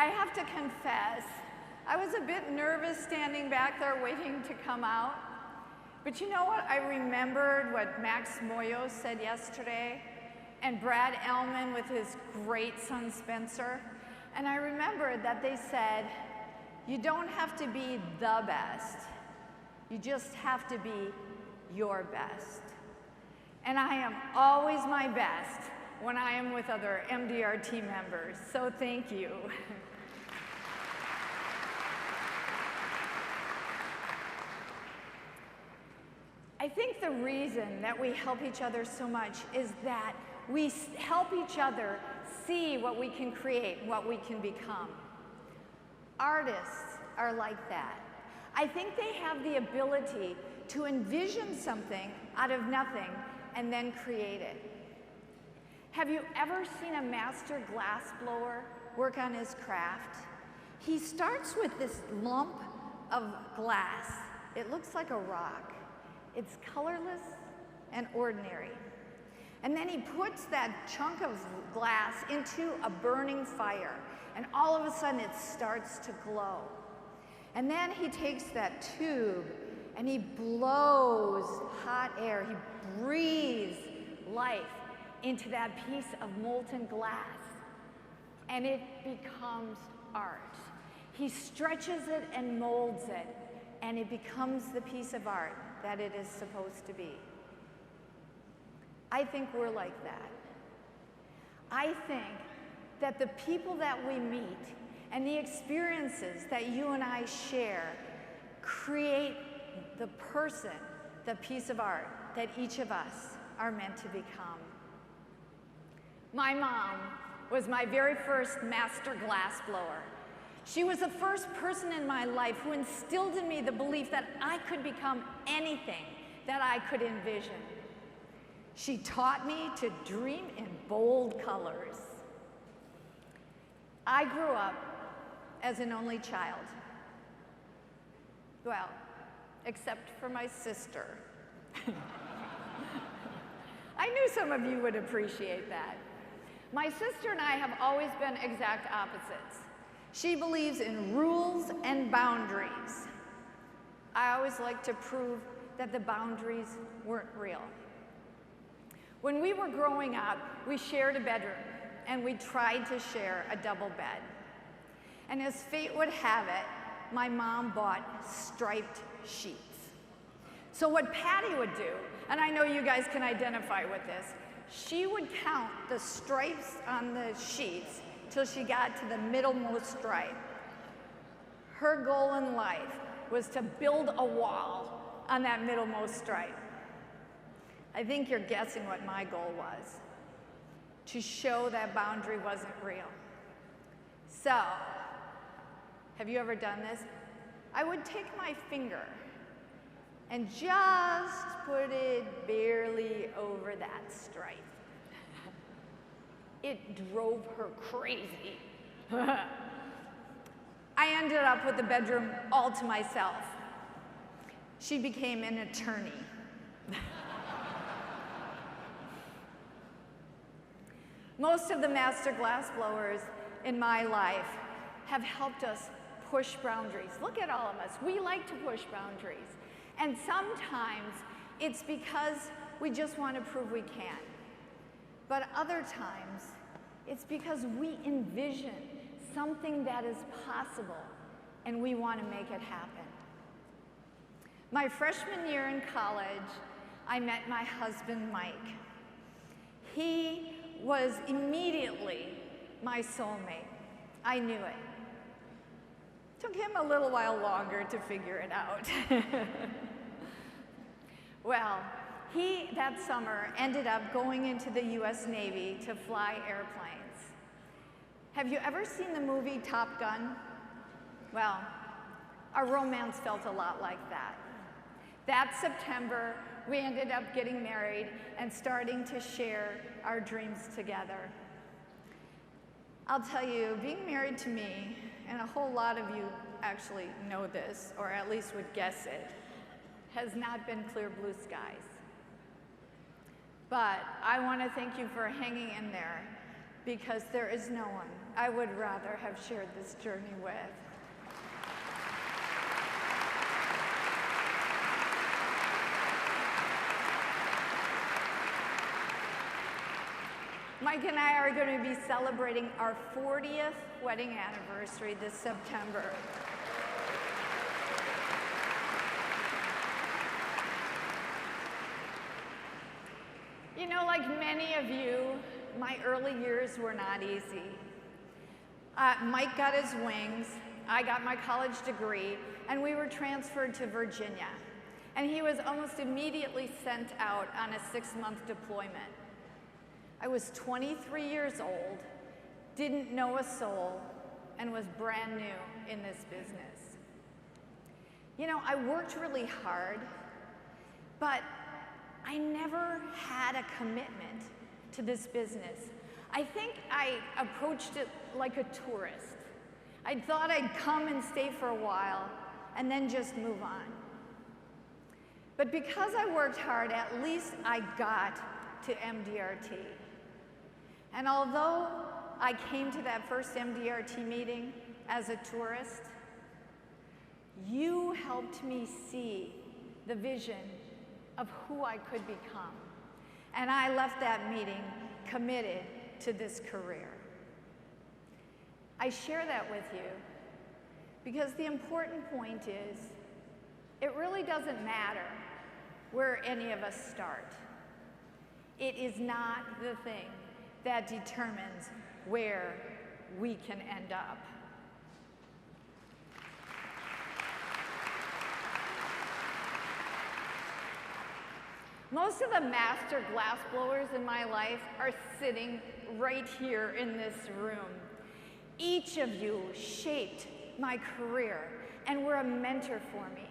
I have to confess, I was a bit nervous standing back there waiting to come out. But you know what? I remembered what Max Moyo said yesterday, and Brad Elman with his great son Spencer. And I remembered that they said, you don't have to be the best. You just have to be your best. And I am always my best when I am with other MDRT members, so thank you. I think the reason that we help each other so much is that we help each other see what we can create, what we can become. Artists are like that. I think they have the ability to envision something out of nothing and then create it. Have you ever seen a master glassblower work on his craft? He starts with this lump of glass. It looks like a rock. It's colorless and ordinary. And then he puts that chunk of glass into a burning fire, and all of a sudden it starts to glow. And then he takes that tube and he blows hot air. He breathes life into that piece of molten glass, and it becomes art. He stretches it and molds it, and it becomes the piece of art that it is supposed to be. I think we're like that. I think that the people that we meet and the experiences that you and I share create the person, the piece of art that each of us are meant to become. My mom was my very first master glassblower. She was the first person in my life who instilled in me the belief that I could become anything that I could envision. She taught me to dream in bold colors. I grew up as an only child. Well, except for my sister. I knew some of you would appreciate that. My sister and I have always been exact opposites. She believes in rules and boundaries. I always like to prove that the boundaries weren't real. When we were growing up, we shared a bedroom, and we tried to share a double bed. And as fate would have it, my mom bought striped sheets. So what Patty would do, and I know you guys can identify with this, she would count the stripes on the sheets till she got to the middlemost stripe. Her goal in life was to build a wall on that middlemost stripe. I think you're guessing what my goal was, to show that boundary wasn't real. So, have you ever done this? I would take my finger and just put it barely over that stripe. It drove her crazy. I ended up with the bedroom all to myself. She became an attorney. Most of the master glassblowers in my life have helped us push boundaries. Look at all of us. We like to push boundaries. And sometimes it's because we just want to prove we can. But other times, it's because we envision something that is possible and we want to make it happen. My freshman year in college, I met my husband, Mike. He was immediately my soulmate. I knew it. Took him a little while longer to figure it out. Well, he, that summer, ended up going into the US Navy to fly airplanes. Have you ever seen the movie Top Gun? Well, our romance felt a lot like that. That September, we ended up getting married and starting to share our dreams together. I'll tell you, being married to me, and a whole lot of you actually know this, or at least would guess it, has not been clear blue skies. But I want to thank you for hanging in there because there is no one I would rather have shared this journey with. Mike and I are going to be celebrating our 40th wedding anniversary this September. You know, like many of you, my early years were not easy. Mike got his wings, I got my college degree, and we were transferred to Virginia. And he was almost immediately sent out on a 6-month deployment. I was 23 years old, didn't know a soul, and was brand new in this business. You know, I worked really hard, but I never had a commitment to this business. I think I approached it like a tourist. I thought I'd come and stay for a while and then just move on. But because I worked hard, at least I got to MDRT. And although I came to that first MDRT meeting as a tourist, you helped me see the vision of who I could become. And I left that meeting committed to this career. I share that with you because the important point is, it really doesn't matter where any of us start. It is not the thing that determines where we can end up. Most of the master glassblowers in my life are sitting right here in this room. Each of you shaped my career and were a mentor for me.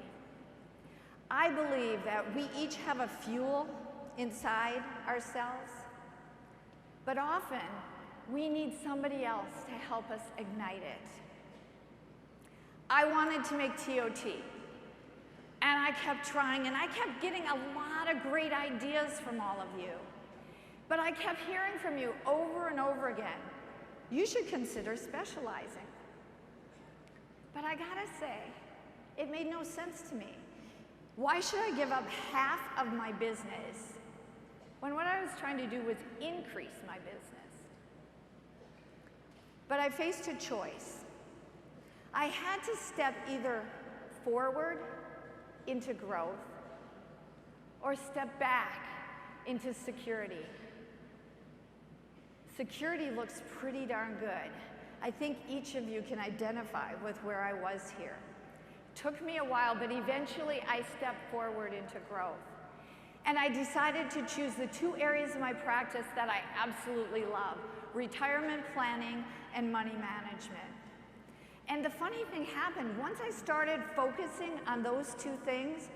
I believe that we each have a fuel inside ourselves, but often we need somebody else to help us ignite it. I wanted to make TOT, and I kept trying, and I kept getting a lot of great ideas from all of you. But I kept hearing from you over and over again, you should consider specializing. But I gotta say, it made no sense to me. Why should I give up half of my business when what I was trying to do was increase my business? But I faced a choice. I had to step either forward into growth or step back into security. Security looks pretty darn good. I think each of you can identify with where I was here. It took me a while, but eventually I stepped forward into growth. And I decided to choose the 2 areas of my practice that I absolutely love: retirement planning and money management. And the funny thing happened, once I started focusing on those 2 things,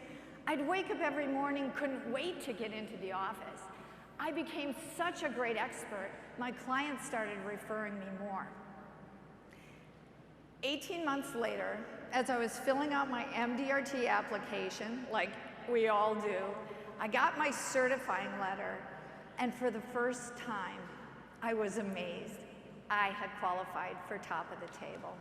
I'd wake up every morning, couldn't wait to get into the office. I became such a great expert, my clients started referring me more. 18 months later, as I was filling out my MDRT application, like we all do, I got my certifying letter, and for the first time, I was amazed. I had qualified for top of the table.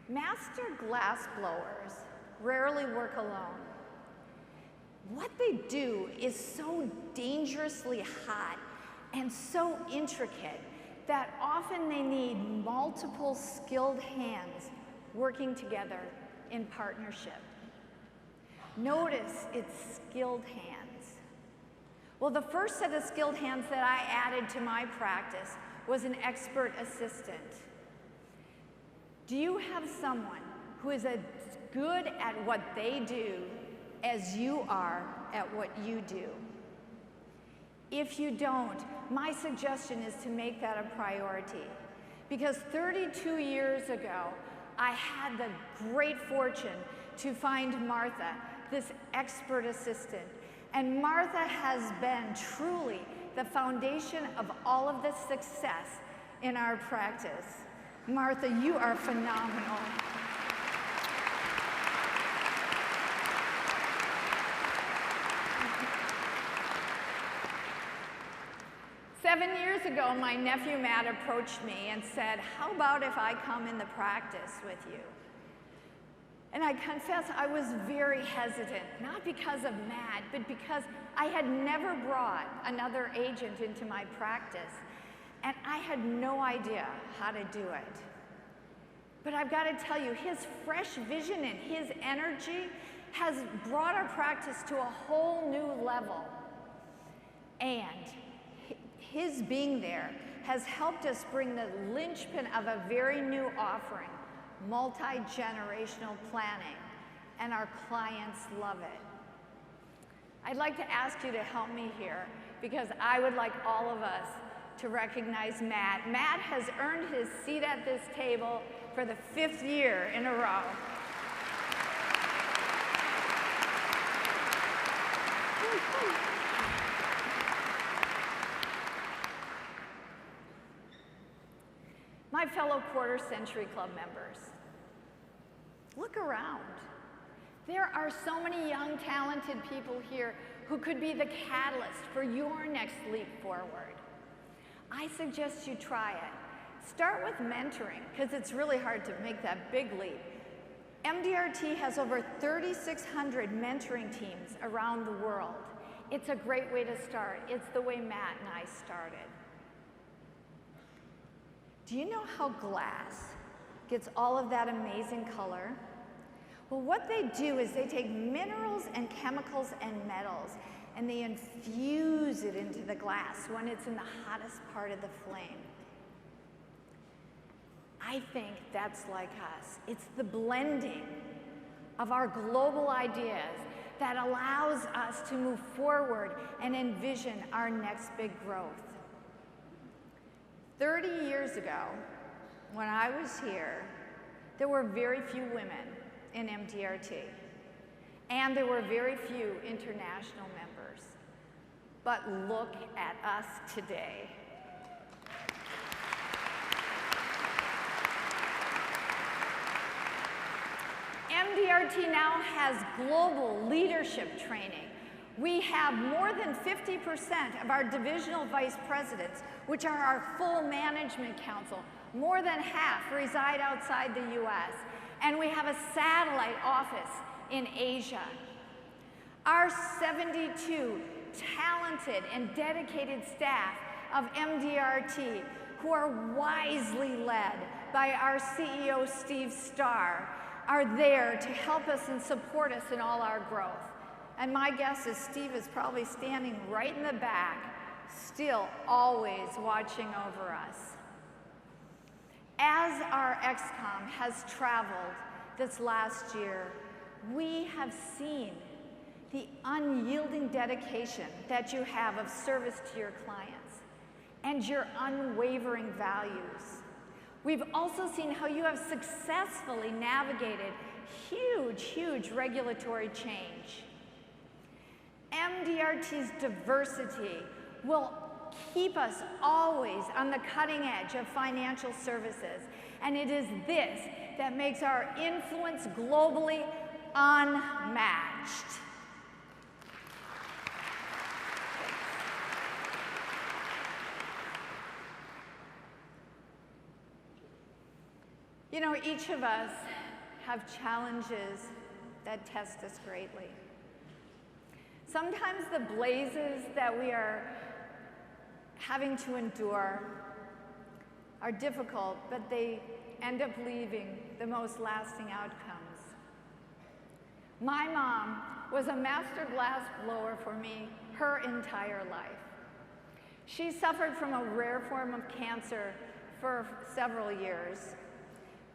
Master glassblowers rarely work alone. What they do is so dangerously hot and so intricate that often they need multiple skilled hands working together in partnership. Notice it's skilled hands. Well, the first set of skilled hands that I added to my practice was an expert assistant. Do you have someone who is as good at what they do as you are at what you do? If you don't, my suggestion is to make that a priority. Because 32 years ago, I had the great fortune to find Martha, this expert assistant. And Martha has been truly the foundation of all of the success in our practice. Martha, you are phenomenal. 7 years ago, my nephew Matt approached me and said, how about if I come in the practice with you? And I confess I was very hesitant, not because of Matt, but because I had never brought another agent into my practice, and I had no idea how to do it. But I've got to tell you, his fresh vision and his energy has brought our practice to a whole new level. And his being there has helped us bring the linchpin of a very new offering, multi-generational planning, and our clients love it. I'd like to ask you to help me here because I would like all of us to recognize Matt. Matt has earned his seat at this table for the 5th year in a row. My fellow Quarter Century Club members, look around. There are so many young, talented people here who could be the catalyst for your next leap forward. I suggest you try it. Start with mentoring, because it's really hard to make that big leap. MDRT has over 3,600 mentoring teams around the world. It's a great way to start. It's the way Matt and I started. Do you know how glass gets all of that amazing color? Well, what they do is they take minerals and chemicals and metals and they infuse it into the glass when it's in the hottest part of the flame. I think that's like us. It's the blending of our global ideas that allows us to move forward and envision our next big growth. 30 years ago, when I was here, there were very few women in MDRT, and there were very few international members. But look at us today. MDRT now has global leadership training. We have more than 50% of our divisional vice presidents, which are our full management council. More than half reside outside the US. And we have a satellite office in Asia. Our 72 talented and dedicated staff of MDRT, who are wisely led by our CEO, Steve Starr, are there to help us and support us in all our growth. And my guess is Steve is probably standing right in the back, still always watching over us. As our XCOM has traveled this last year, we have seen the unyielding dedication that you have of service to your clients and your unwavering values. We've also seen how you have successfully navigated huge, huge regulatory change. MDRT's diversity will keep us always on the cutting edge of financial services, and it is this that makes our influence globally unmatched. You know, each of us have challenges that test us greatly. Sometimes the blazes that we are having to endure are difficult, but they end up leaving the most lasting outcomes. My mom was a master glass blower for me her entire life. She suffered from a rare form of cancer for several years.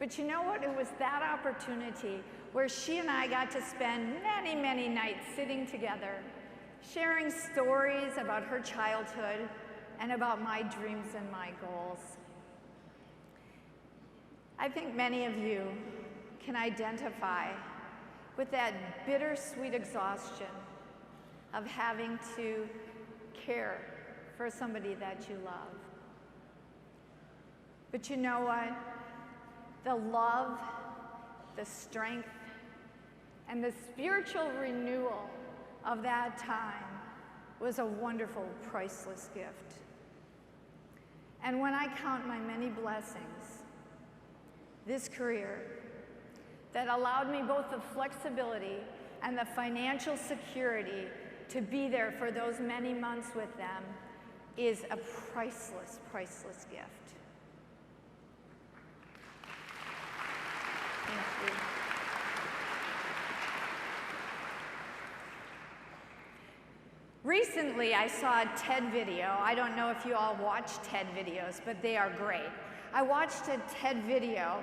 But you know what? It was that opportunity where she and I got to spend many, many nights sitting together, sharing stories about her childhood and about my dreams and my goals. I think many of you can identify with that bittersweet exhaustion of having to care for somebody that you love. But you know what? The love, the strength, and the spiritual renewal of that time was a wonderful, priceless gift. And when I count my many blessings, this career that allowed me both the flexibility and the financial security to be there for those many months with them is a priceless, priceless gift. Thank you. Recently, I saw a TED video. I don't know if you all watch TED videos, but they are great. I watched a TED video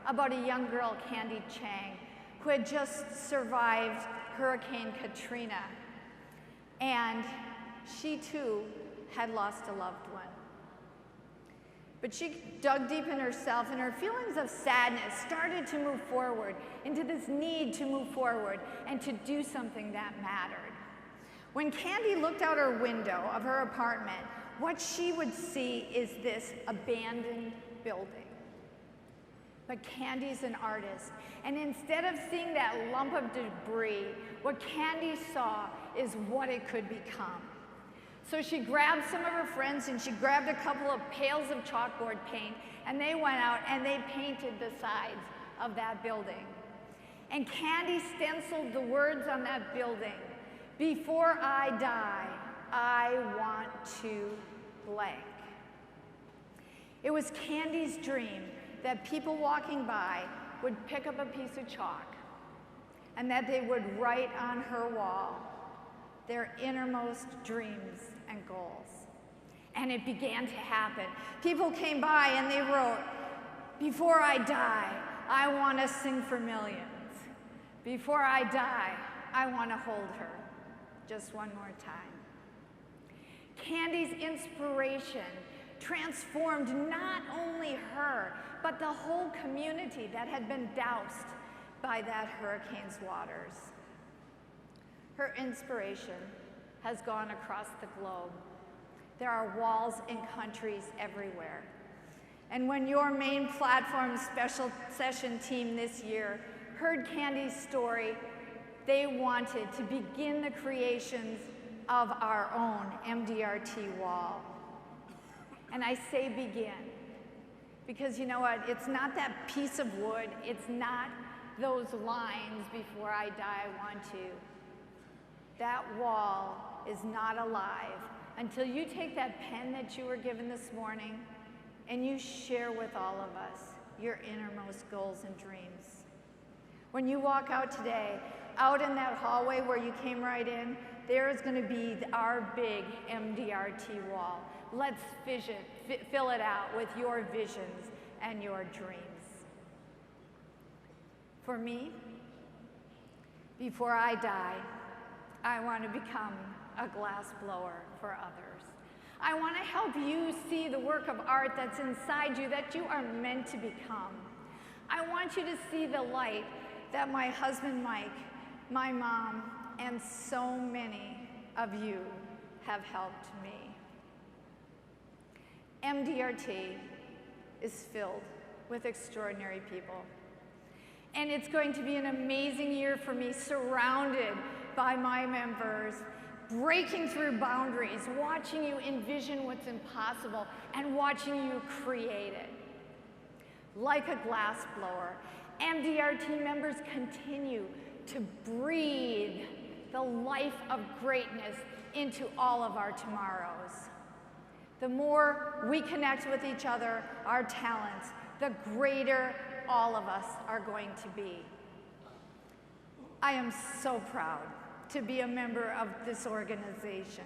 about a young girl, Candy Chang, who had just survived Hurricane Katrina. And she too had lost a loved one. But she dug deep in herself, and her feelings of sadness started to move forward into this need to move forward and to do something that mattered. When Candy looked out her window of her apartment, what she would see is this abandoned building. But Candy's an artist, and instead of seeing that lump of debris, what Candy saw is what it could become. So she grabbed some of her friends and she grabbed a couple of pails of chalkboard paint, and they went out and they painted the sides of that building. And Candy stenciled the words on that building: "Before I die, I want to blank." It was Candy's dream that people walking by would pick up a piece of chalk and that they would write on her wall their innermost dreams and goals. And it began to happen. People came by and they wrote, "Before I die, I want to sing for millions. Before I die, I want to hold her just one more time." Candy's inspiration transformed not only her, but the whole community that had been doused by that hurricane's waters. Her inspiration has gone across the globe. There are walls in countries everywhere. And when your main platform special session team this year heard Candy's story, they wanted to begin the creations of our own MDRT wall. And I say begin, because you know what? It's not that piece of wood. It's not those lines, "Before I die, I want to." That wall is not alive until you take that pen that you were given this morning and you share with all of us your innermost goals and dreams. When you walk out today, out in that hallway where you came right in, there is going to be our big MDRT wall. Let's fill it out with your visions and your dreams. For me, before I die, I want to become a glass blower for others. I want to help you see the work of art that's inside you that you are meant to become. I want you to see the light that my husband Mike, my mom, and so many of you have helped me. MDRT is filled with extraordinary people. And it's going to be an amazing year for me, surrounded by my members, breaking through boundaries, watching you envision what's impossible, and watching you create it. Like a glass blower, MDRT members continue to breathe the life of greatness into all of our tomorrows. The more we connect with each other, our talents, the greater all of us are going to be. I am so proud to be a member of this organization.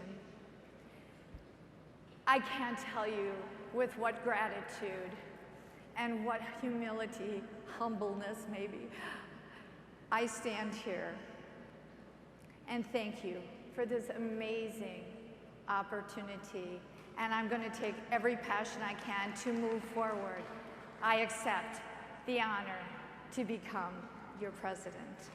I can't tell you with what gratitude and what humility, humbleness maybe, I stand here and thank you for this amazing opportunity. And I'm going to take every passion I can to move forward. I accept the honor to become your president.